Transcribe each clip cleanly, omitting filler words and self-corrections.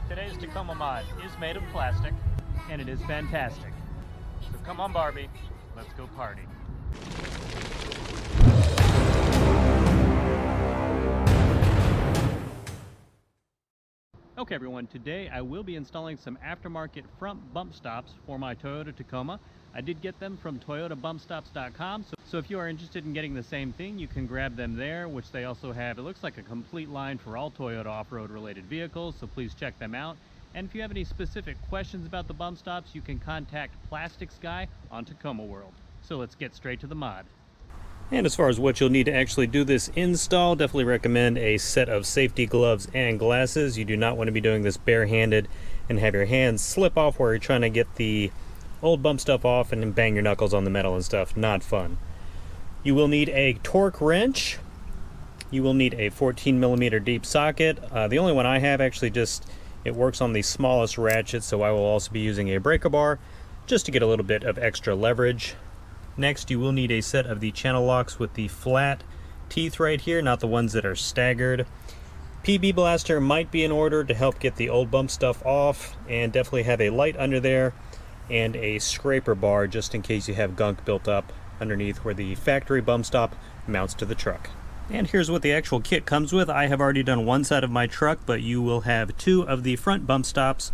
Today's Tacoma mod is made of plastic, and it is fantastic. So come on, Barbie, let's go party. Okay everyone, today I will be installing some aftermarket front bump stops for my Toyota Tacoma. I did get them from toyotabumpstops.com, so if you are interested in getting the same thing, you can grab them there, which they also have. It looks like a complete line for all Toyota off-road related vehicles, so please check them out. And if you have any specific questions about the bump stops, you can contact Plastics Guy on Tacoma World. So let's get straight to the mod. And as far as what you'll need to actually do this install, definitely recommend a set of safety gloves and glasses. You do not want to be doing this barehanded and have your hands slip off while you're trying to get the old bump stuff off and then bang your knuckles on the metal and stuff. Not fun. You will need a torque wrench. You will need a 14mm deep socket. The only one I have actually it works on the smallest ratchet, so I will also be using a breaker bar just to get a little bit of extra leverage. Next, you will need a set of the channel locks with the flat teeth right here, not the ones that are staggered. PB blaster might be in order to help get the old bump stuff off, and definitely have a light under there and a scraper bar just in case you have gunk built up underneath where the factory bump stop mounts to the truck. And here's what the actual kit comes with. I have already done one side of my truck, but you will have 2 of the front bump stops,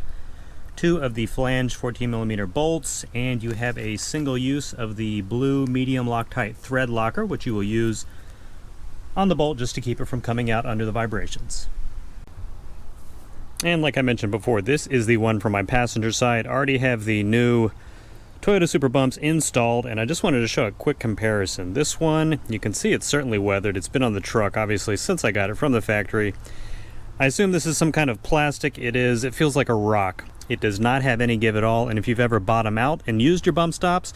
2 of the flange 14mm bolts, and you have a single use of the blue medium Loctite thread locker, which you will use on the bolt just to keep it from coming out under the vibrations. And like I mentioned before, this is the one for my passenger side. I already have the new Toyota Super Bumps installed, and I just wanted to show a quick comparison. This one, you can see it's certainly weathered. It's been on the truck, obviously, since I got it from the factory. I assume this is some kind of plastic. It is. It feels like a rock. It does not have any give at all, and if you've ever bottomed out and used your bump stops,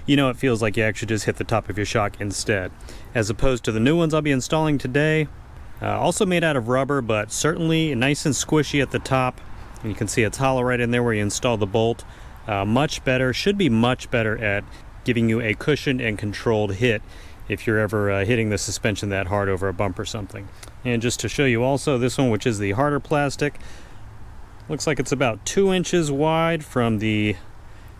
you know it feels like you actually just hit the top of your shock instead. As opposed to the new ones I'll be installing today, also made out of rubber, but certainly nice and squishy at the top. And you can see it's hollow right in there where you install the bolt. Much better, should be much better at giving you a cushioned and controlled hit if you're ever hitting the suspension that hard over a bump or something. And just to show you also, this one, which is the harder plastic, looks like it's about 2 inches wide from the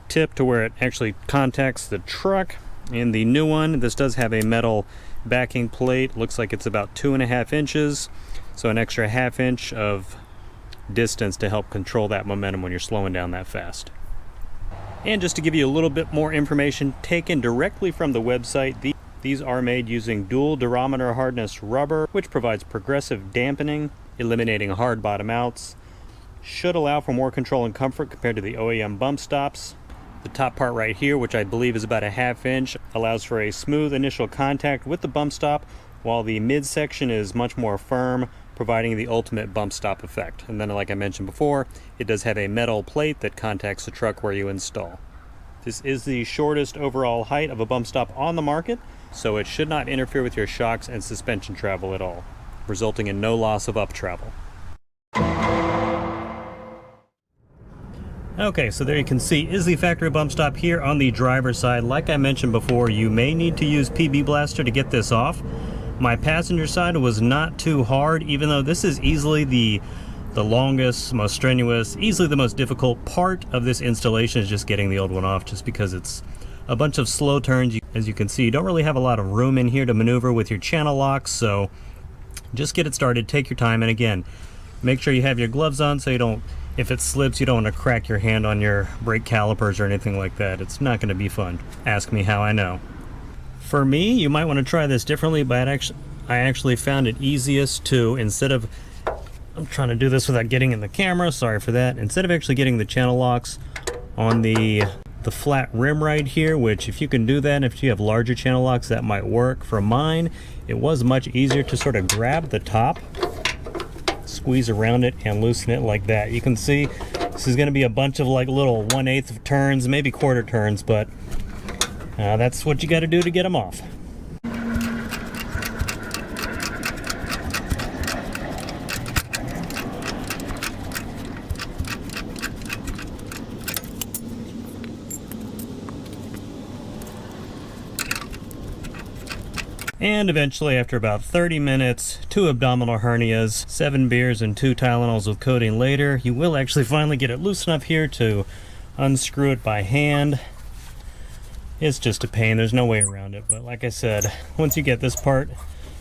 tip to where it actually contacts the truck. In the new one, this does have a metal backing plate. Looks like it's about 2.5 inches, so an extra 1/2 inch of distance to help control that momentum when you're slowing down that fast. And just to give you a little bit more information taken directly from the website, these are made using dual durometer hardness rubber, which provides progressive dampening, eliminating hard bottom outs. Should allow for more control and comfort compared to the OEM bump stops. The top part right here, which I believe is about 1/2 inch, allows for a smooth initial contact with the bump stop, while the midsection is much more firm, providing the ultimate bump stop effect. And then, like I mentioned before, it does have a metal plate that contacts the truck where you install. This is the shortest overall height of a bump stop on the market, so it should not interfere with your shocks and suspension travel at all, resulting in no loss of up travel. Okay, so there you can see is the factory bump stop here on the driver's side. Like I mentioned before, you may need to use PB Blaster to get this off. My passenger side was not too hard, even though this is easily the longest, most strenuous, easily the most difficult part of this installation is just getting the old one off, just because it's a bunch of slow turns. As you can see, you don't really have a lot of room in here to maneuver with your channel locks, so just get it started, take your time, and again, make sure you have your gloves on so you don't, if it slips, you don't want to crack your hand on your brake calipers or anything like that. It's not going to be fun. Ask me how I know. For me, you might want to try this differently, but I actually found it easiest to, instead of, I'm trying to do this without getting in the camera, sorry for that, instead of actually getting the channel locks on the flat rim right here, which if you can do that, if you have larger channel locks, that might work. For mine, it was much easier to sort of grab the top, squeeze around it, and loosen it like that. You can see this is going to be a bunch of like little 1/8 of turns, maybe quarter turns, but that's what you got to do to get them off. And eventually, after about 30 minutes, 2 abdominal hernias, 7 beers, and 2 Tylenols with codeine later, you will actually finally get it loose enough here to unscrew it by hand. It's just a pain, there's no way around it, but like I said, once you get this part,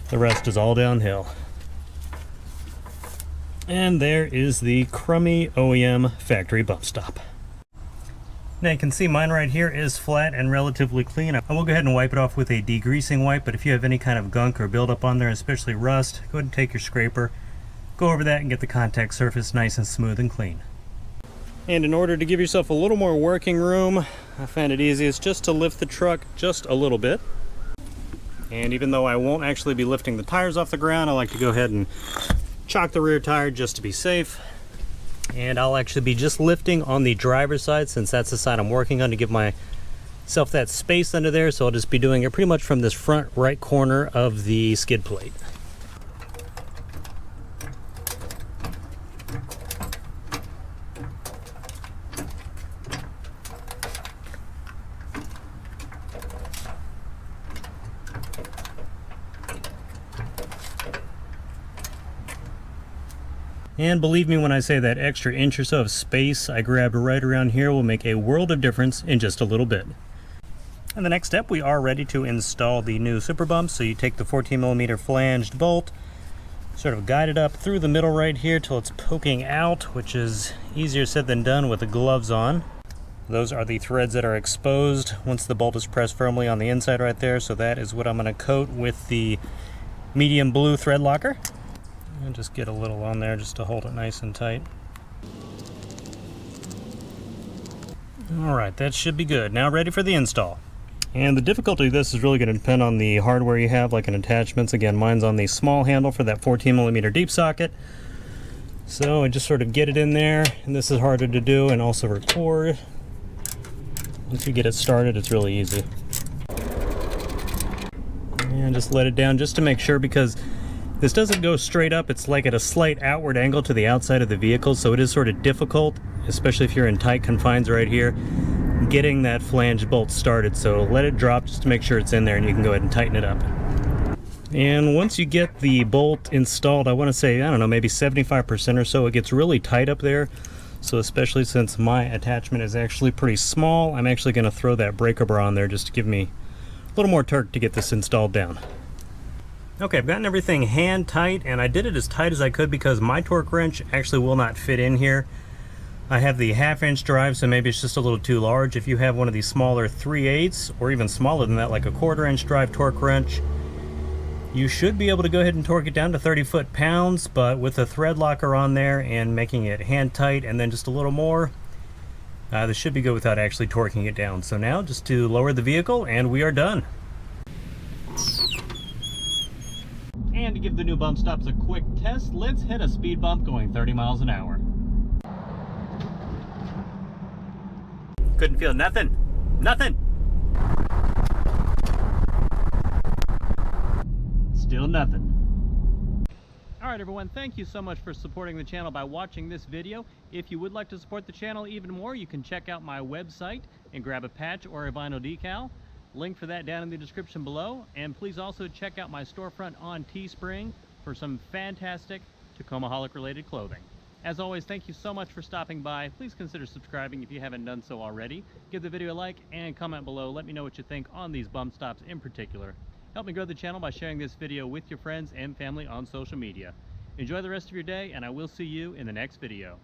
the rest is all downhill. And there is the crummy OEM factory bump stop. Now you can see mine right here is flat and relatively clean. I will go ahead and wipe it off with a degreasing wipe, but if you have any kind of gunk or buildup on there, especially rust, go ahead and take your scraper, go over that and get the contact surface nice and smooth and clean. And in order to give yourself a little more working room, I find it easiest just to lift the truck just a little bit. And even though I won't actually be lifting the tires off the ground, I like to go ahead and chock the rear tire just to be safe. And I'll actually be just lifting on the driver's side, since that's the side I'm working on, to give myself that space under there. So I'll just be doing it pretty much from this front right corner of the skid plate. And believe me when I say that extra inch or so of space I grabbed right around here will make a world of difference in just a little bit. And the next step, we are ready to install the new super bump. So you take the 14mm flanged bolt, sort of guide it up through the middle right here till it's poking out, which is easier said than done with the gloves on. Those are the threads that are exposed once the bolt is pressed firmly on the inside right there. So that is what I'm going to coat with the medium blue thread locker. And just get a little on there just to hold it nice and tight. Alright, that should be good. Now ready for the install. And the difficulty of this is really going to depend on the hardware you have, like in attachments. Again, mine's on the small handle for that 14mm deep socket. So I just sort of get it in there, and this is harder to do and also record. Once you get it started, it's really easy. And just let it down just to make sure, because this doesn't go straight up, it's like at a slight outward angle to the outside of the vehicle, so it is sort of difficult, especially if you're in tight confines right here, getting that flange bolt started. So let it drop just to make sure it's in there, and you can go ahead and tighten it up. And once you get the bolt installed, I want to say, I don't know, maybe 75% or so, it gets really tight up there. So especially since my attachment is actually pretty small, I'm actually going to throw that breaker bar on there just to give me a little more torque to get this installed down. Okay, I've gotten everything hand tight, and I did it as tight as I could because my torque wrench actually will not fit in here. I have the 1/2 inch drive, so maybe it's just a little too large. If you have one of these smaller 3/8 or even smaller than that, like a 1/4 inch drive torque wrench, you should be able to go ahead and torque it down to 30 foot-pounds, but with a thread locker on there and making it hand tight and then just a little more, this should be good without actually torquing it down. So now just to lower the vehicle and we are done. And to give the new bump stops a quick test, let's hit a speed bump going 30 miles an hour. Couldn't feel nothing. Nothing. Still nothing. Alright everyone, thank you so much for supporting the channel by watching this video. If you would like to support the channel even more, you can check out my website and grab a patch or a vinyl decal. Link for that down in the description below. And please also check out my storefront on Teespring for some fantastic Tacomaholic related clothing. As always, thank you so much for stopping by. Please consider subscribing if you haven't done so already. Give the video a like and comment below. Let me know what you think on these bump stops in particular. Help me grow the channel by sharing this video with your friends and family on social media. Enjoy the rest of your day, and I will see you in the next video.